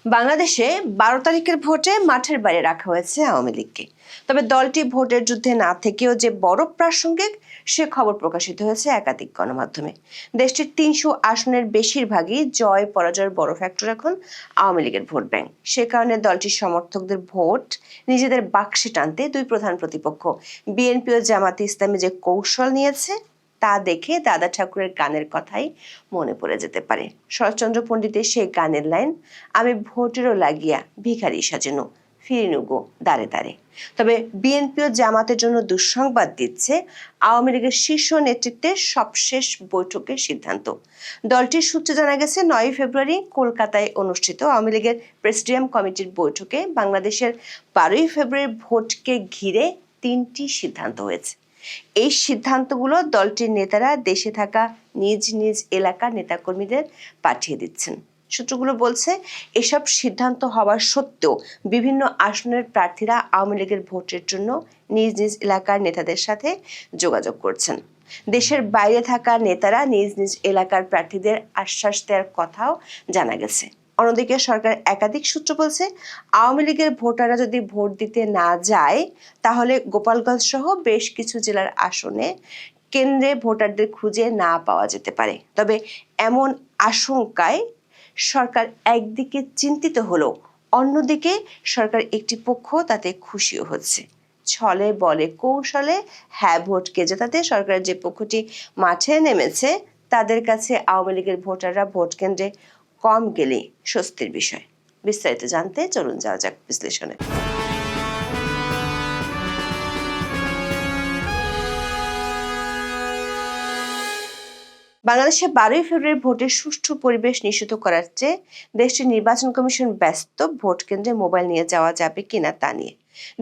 বাংলাদেশে ১২ তারিখের ভোটে মাঠের বাইরে রাখা হয়েছে আওয়ামী লীগকে। তবে দলটি ভোটের যুদ্ধে না থেকেও যে বড় প্রাসঙ্গিক সে খবর প্রকাশিত হয়েছে একাধিক গণমাধ্যমে। দেশটির ৩০০ আসনের বেশিরভাগই জয় পরাজয়ের বড় ফ্যাক্টর এখন আওয়ামী লীগের ভোট ব্যাংক। সে কারণে দলটির সমর্থকদের ভোট নিজেদের বাক্সে টানতে দুই প্রধান প্রতিপক্ষ বিএনপি ও জামাতে ইসলামী যে কৌশল নিয়েছে তা দেখে দাদা ঠাকুরের গানের কথাই মনে পড়ে যেতে পারে। শরৎচন্দ্র পণ্ডিতের সেই গানের লাইন, আমি ভোটেরও লাগিয়া ভিখারি সাজানো ফিরিনুগো দাঁড়ে দাঁড়ে। তবে বিএনপি ও জামাতের জন্য দুঃসংবাদ দিচ্ছে আওয়ামী লীগের শীর্ষ নেতৃত্বের সবশেষ বৈঠকের সিদ্ধান্ত। দলটির সূত্রে জানা গেছে ৯ ফেব্রুয়ারি কলকাতায় অনুষ্ঠিত আওয়ামী লীগের প্রেসিডিয়াম কমিটির বৈঠকে বাংলাদেশের ১২ ফেব্রুয়ারি ভোটকে ঘিরে ৩টি সিদ্ধান্ত হয়েছে। এই সিদ্ধান্তগুলো দলটির নেতারা দেশে থাকা নিজ নিজ এলাকার নেতাকর্মীদের পাঠিয়ে দিচ্ছেন। সূত্রগুলো বলছে, এসব সিদ্ধান্ত হওয়া সত্ত্বেও বিভিন্ন আসনের প্রার্থীরা আওয়ামী লীগের ভোটের জন্য নিজ নিজ এলাকার নেতাদের সাথে যোগাযোগ করছেন। দেশের বাইরে থাকা নেতারা নিজ নিজ এলাকার প্রার্থীদের আশ্বাস দেওয়ার কথাও জানা গেছে। অন্যদিকে সরকার একাধিক সূত্র বলছে, আওয়ামী লীগের ভোটাররা যদি ভোট দিতে না যায় তাহলে গোপালগঞ্জ সহ বেশ কিছু জেলার আসনে কেন্দ্রে ভোটারদের খুঁজে না পাওয়া যেতে পারে। তবে এমন আশঙ্কায় সরকার একদিকে চিন্তিত হলেও অন্যদিকে সরকার একটি পক্ষ তাতে খুশিও হচ্ছে। ছলে বলে কৌশলে হ্যাঁ ভোটকে জেতাতে সরকারের যে পক্ষটি মাঠে নেমেছে তাদের কাছে আওয়ামী লীগের ভোটাররা ভোট কেন্দ্রে কম গেলে স্বস্তির বিষয়। বিস্তারিত জানতে চলুন যাওয়া যাক বিশ্লেষণে। বাংলাদেশে ১২ ফেব্রুয়ারি ভোটের সুষ্ঠু পরিবেশ নিশ্চিত করার চেয়ে দেশটির নির্বাচন কমিশন ব্যস্ত ভোট কেন্দ্রে মোবাইল নিয়ে যাওয়া যাবে কিনা তা নিয়ে।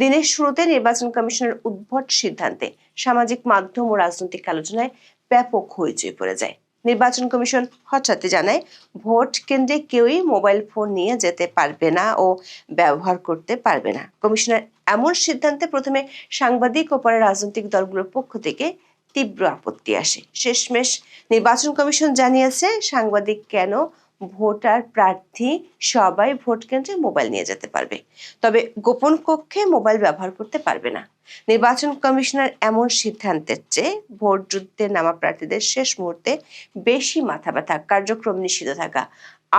দিনের শুরুতে নির্বাচন কমিশনের উদ্ভট সিদ্ধান্তে সামাজিক মাধ্যম ও রাজনৈতিক আলোচনায় ব্যাপক হইচই পড়ে যায়। নির্বাচন কমিশন হঠাৎই জানায় ভোট কেন্দ্রে কেউই মোবাইল ফোন নিয়ে যেতে পারবে না ও ব্যবহার করতে পারবে না। কমিশনের এমন সিদ্ধান্তে প্রথমে সাংবাদিক ও পরে রাজনৈতিক দলগুলোর পক্ষ থেকে তীব্র আপত্তি আসে। শেষমেশ নির্বাচন কমিশন জানিয়েছে সাংবাদিক কেন, ভোটার, প্রার্থী সবাই ভোট কেন্দ্রে মোবাইল নিয়ে যেতে পারবে, তবে গোপন কক্ষে মোবাইল ব্যবহার করতে পারবে না। নির্বাচন কমিশনের এমন সিদ্ধান্তের চেয়ে ভোট যুদ্ধে নামা প্রার্থীদের শেষ মুহূর্তে বেশি মাথা ব্যথা কার্যক্রম নিষিদ্ধ থাকা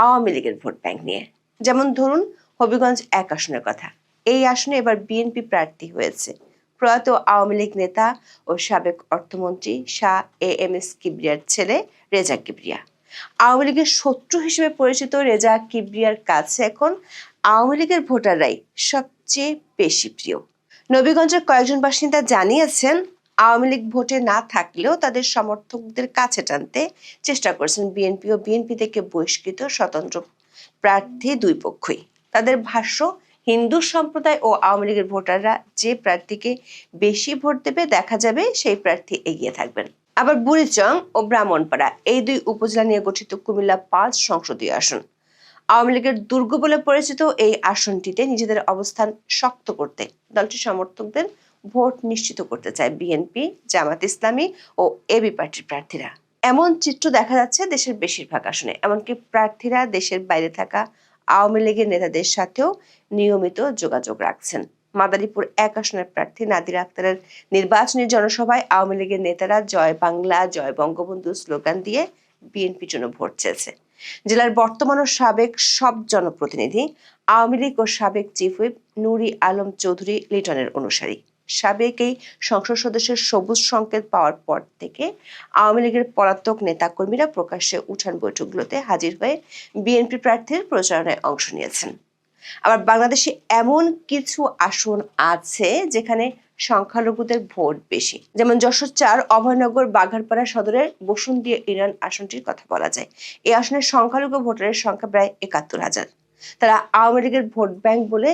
আওয়ামী লীগের ভোট ব্যাংক নিয়ে। যেমন ধরুন হবিগঞ্জ ১ আসনের কথা। এই আসনে এবার বিএনপি প্রার্থী হয়েছে প্রয়াত আওয়ামী লীগ নেতা ও সাবেক অর্থমন্ত্রী শাহ এএমএস কিবরিয়ার ছেলে রেজা কিবরিয়া। আওয়ামী লীগের শত্রু হিসেবে পরিচিত রেজা কিবরিয়ার কাছে এখন আওয়ামী লীগের ভোটাররাই সবচেয়ে বেশি প্রিয়। নবীগঞ্জের কয়েকজন বাসিন্দা জানিয়েছেন, আওয়ামী লীগ ভোটে না থাকলেও তাদের সমর্থকদের কাছে টানতে চেষ্টা করছেন বিএনপি ও বিএনপি থেকে বহিষ্কৃত স্বতন্ত্র প্রার্থী দুই পক্ষই। তাদের ভাষ্য, হিন্দু সম্প্রদায় ও আওয়ামী লীগের ভোটাররা যে প্রার্থীকে বেশি ভোট দেবে দেখা যাবে সেই প্রার্থী এগিয়ে থাকবেন। আবার বুড়িচং ও ব্রাহ্মণপাড়া এই দুই উপজেলা নিয়ে গঠিত কুমিল্লা ৫ সংসদীয় আসন। আওয়ামী লীগের দুর্গ বলে পরিচিত এই আসনটিতে নিজেদের অবস্থান শক্ত করতে দলটির সমর্থকদের ভোট নিশ্চিত করতে চায় বিএনপি, জামাত ইসলামী ও এবি পার্টির প্রার্থীরা। এমন চিত্র দেখা যাচ্ছে দেশের বেশিরভাগ আসনে। এমনকি প্রার্থীরা দেশের বাইরে থাকা আওয়ামী লীগের নেতাদের সাথেও নিয়মিত যোগাযোগ রাখছেন। মাদারীপুর ১ আসনের প্রার্থী নাদিরা আক্তারের নির্বাচনী জনসভায় আওয়ামী লীগের নেতারা জয় বাংলা, জয় বঙ্গবন্ধু স্লোগান দিয়ে বিএনপির জন্য ভোট চেয়েছে। জেলার বর্তমান ও সাবেক সব জনপ্রতিনিধি আওয়ামী লীগ ও সাবেক চিফ হুইপ নুরি আলম চৌধুরী লিটনের অনুসারী। সাবেক এই সংসদ সদস্যের সবুজ সংকেত পাওয়ার পর থেকে আওয়ামী লীগের পলাতক নেতাকর্মীরা প্রকাশ্যে উঠান বৈঠকগুলোতে হাজির হয়ে বিএনপি প্রার্থীর প্রচারণায় অংশ নিয়েছেন। আবার বাংলাদেশে এমন কিছু আসন আছে যেখানে সংখ্যালঘুদের ভোট বেশি, যেমন যশোর ৪ অভয়নগর বাঘারপাড়া সদরের বসুন্ধিয়া ইউনিয়ন আসনটির কথা বলা যায়। এই আসনের সংখ্যালঘু ভোটারের সংখ্যা প্রায় ৭১,০০০। তারা আওয়ামী লীগের ভোট ব্যাংক বলে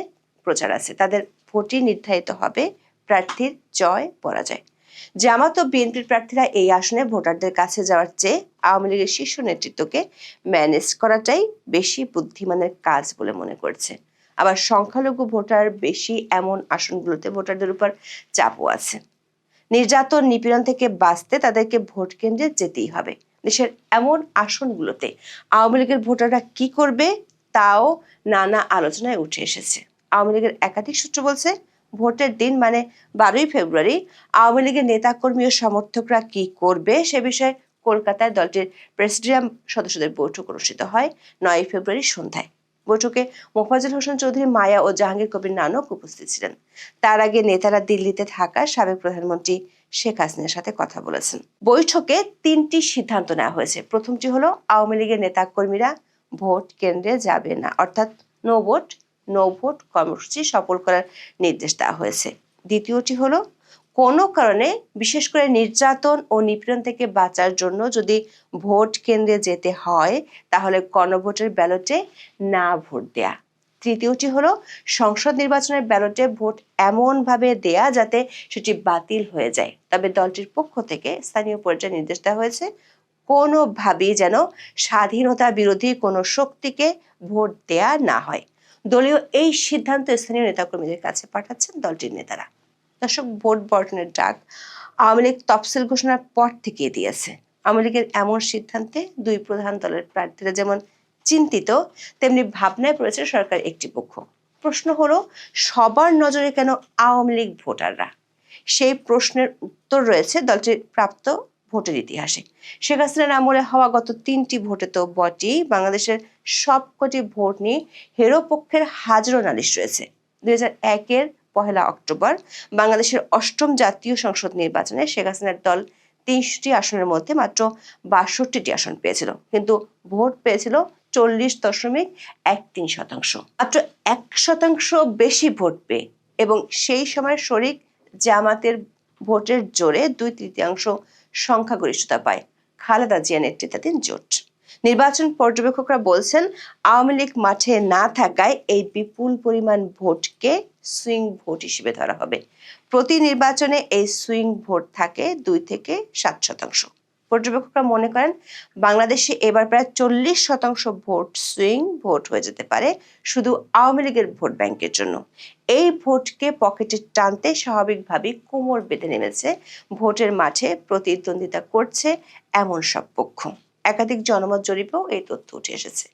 প্রচার আছে। তাদের ভোটই নির্ধারিত হবে প্রার্থীর জয় পরাজয়। জামাত ও বিএনপির প্রার্থীরা এই আসনে ভোটারদের কাছে যাওয়ার চেয়ে আওয়ামী লীগের শীর্ষ নেতৃত্বকে ম্যানেজ করাটাই বেশি বুদ্ধিমানের কাজ বলে মনে করছে। আবার সংখ্যালঘু ভোটার বেশি এমন আসনগুলোতে ভোটারদের উপর চাপও আছে। নির্যাতন নিপীড়ন থেকে বাঁচতে তাদেরকে ভোট কেন্দ্রে যেতেই হবে। দেশের এমন আসনগুলোতে আওয়ামী লীগের ভোটাররা কি করবে তাও নানা আলোচনায় উঠে এসেছে। আওয়ামী লীগের একাধিক সূত্র বলছে, ভোটের দিন মানে 12ই ফেব্রুয়ারি আওয়ামী লীগের নেতাকর্মী ও সমর্থকরা কি করবে সে বিষয়ে কলকাতায় দলটির প্রেসিডিয়াম সদস্যদের বৈঠক অনুষ্ঠিত হয় 9ই ফেব্রুয়ারি সন্ধ্যায়। বৈঠকে মোফাজ্জল হোসেন চৌধুরী, মায়া ও জাহাঙ্গীর কবির নানক উপস্থিত ছিলেন। তার আগে নেতারা দিল্লিতে থাকা সাবেক প্রধানমন্ত্রী শেখ হাসিনার সাথে কথা বলেছেন। বৈঠকে 3টি সিদ্ধান্ত নেওয়া হয়েছে। প্রথমটি হলো, আওয়ামী লীগের নেতাকর্মীরা ভোট কেন্দ্রে যাবে না, অর্থাৎ নো ভোট কর্মসূচি সফল করার নির্দেশ দেওয়া হয়েছে। দ্বিতীয়টি হলো, কোনো কারণে বিশেষ করে নির্যাতন ও নিপীড়ন থেকে বাঁচার জন্য যদি ভোট কেন্দ্রে যেতে হয় তাহলে গণভোটের ব্যালটে না ভোট দেয়া। তৃতীয়টি হলো, সংসদ নির্বাচনের ব্যালটে ভোট এমনভাবে দেয়া যাতে সেটি বাতিল হয়ে যায়। তবে দলটির পক্ষ থেকে স্থানীয় পর্যায়ে নির্দেশ দেওয়া হয়েছে, কোনোভাবেই যেন স্বাধীনতা বিরোধী কোনো শক্তিকে ভোট দেয়া না হয়। দলীয় এই সিদ্ধান্ত স্থানীয় নেতাকর্মীদের কাছে পাঠাচ্ছেন দলটির নেতারা। দর্শক, ভোট বর্জনের ডাক আওয়ামী লীগ তফসিল ঘোষণার পর থেকেই দিয়েছে। আওয়ামী লীগের এমন সিদ্ধান্তে দুই প্রধান দলের প্রার্থীরা যেমন চিন্তিত, তেমনি ভাবনায় পড়েছে সরকার একটি পক্ষ। প্রশ্ন হলো, সবার নজরে কেন আওয়ামী লীগ ভোটাররা? সেই প্রশ্নের উত্তর রয়েছে দলটির প্রাপ্ত ভোটের ইতিহাসে। শেখ হাসিনার আমলে হওয়া গত 3টি ভোটে তো বটেই, বাংলাদেশের সবকটি ভোট নিয়ে হেরো পক্ষের হাজারো নালিশ রয়েছে। 2001-এর 1 অক্টোবর বাংলাদেশের 8ম জাতীয় সংসদ নির্বাচনে শেখ হাসিনার দল 300টি আসনের মধ্যে মাত্র 62টি আসন পেয়েছিল, কিন্তু ভোট পেয়েছিল 40.13%। মাত্র 1% বেশি ভোট পেয়ে এবং সেই সময় শরিক জামাতের ভোটের জোরে 2/3 সংখ্যাগরিষ্ঠতা পায় খালেদা জিয়া নেতৃত্বাধীন জোট। নির্বাচন পর্যবেক্ষকরা বলছেন, আওয়ামী লীগ মাঠে না থাকায় এই বিপুল পরিমাণ ভোটকে সুইং ভোট হিসেবে ধরা হবে। প্রতি নির্বাচনে এই সুইং ভোট থাকে 2 থেকে 7%। পর্যবেক্ষকরা মনে করেন, বাংলাদেশে এবার প্রায় 40% ভোট সুইং ভোট হয়ে যেতে পারে শুধু আওয়ামী লীগের ভোট ব্যাংকের জন্য। এই ভোটকে পকেটে টানতে স্বাভাবিকভাবেই কোমর বেঁধে নেমেছে ভোটের মাঠে প্রতিদ্বন্দ্বিতা করছে এমন সব পক্ষ। একাধিক জনমত জরিপেও এই তথ্য উঠে এসেছে।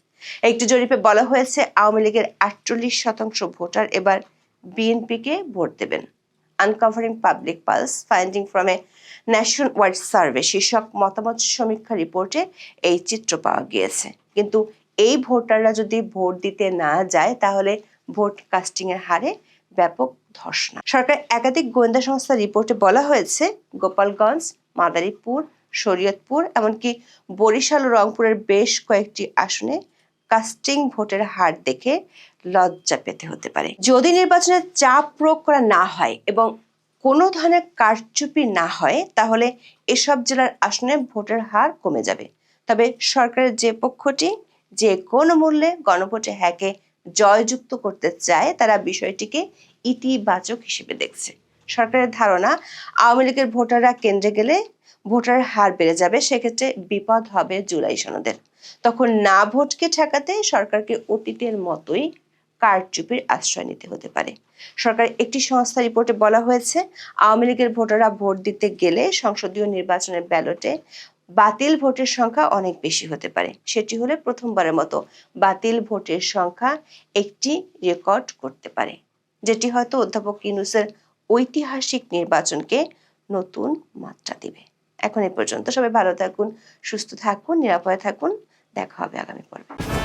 একটি জরিপে বলা হয়েছে, আওয়ামী লীগের 48% ভোটার এবার বিএনপিকে ভোট দেবেন। Uncovering public pulse finding from a nationwide survey শীর্ষক মতামত সমীক্ষা রিপোর্টে এই চিত্র পাওয়া গিয়েছে। কিন্তু এই ভোটাররা যদি ভোট দিতে না যায় তাহলে ভোট কাস্টিং এর হারে ব্যাপক ধস। সরকার একাধিক গোয়েন্দা সংস্থার রিপোর্টে বলা হয়েছে, গোপালগঞ্জ, মাদারীপুর, শরীয়তপুর, এমনকি বরিশাল ও রংপুরের বেশ কয়েকটি আসনে কাস্টিং ভোটের হার দেখে লজ্জা পেতে হতে পারে। যদি নির্বাচনে চাপ প্রয়োগ করা না হয় এবং কোনো ধরনের কারচুপি না হয় তাহলে এসব জেলার আসনে ভোটের হার কমে যাবে। তবে সরকারের যে পক্ষটি যে কোনো মূল্যে গণভোটে হ্যাঁকে জয়যুক্ত করতে চায় তারা বিষয়টিকে ইতিবাচক হিসেবে দেখছে। সরকারের ধারণা, আওয়ামী লীগের ভোটাররা কেন্দ্রে গেলে ভোটার হার বেড়ে যাবে, সেক্ষেত্রে বিপদ হবে জুলাই সনদের। তখন না ভোটকে ঠেকাতে সরকারকে অতীতের মতোই কারচুপির আশ্রয় নিতে হতে পারে। সরকার একটি সংস্থা রিপোর্টে বলা হয়েছে, আওয়ামী লীগের ভোটাররা ভোট দিতে গেলে সংসদীয় নির্বাচনের ব্যালটে বাতিল ভোটের সংখ্যা অনেক বেশি হতে পারে। সেটি হলে প্রথমবারের মতো বাতিল ভোটের সংখ্যা একটি রেকর্ড করতে পারে, যেটি হয়তো অধ্যাপক ইউনূসের ঐতিহাসিক নির্বাচনকে নতুন মাত্রা দিবে। এখন এ পর্যন্ত। সবাই ভালো থাকুন, সুস্থ থাকুন, নিরাপদে থাকুন। দেখা হবে আগামী পর্বে।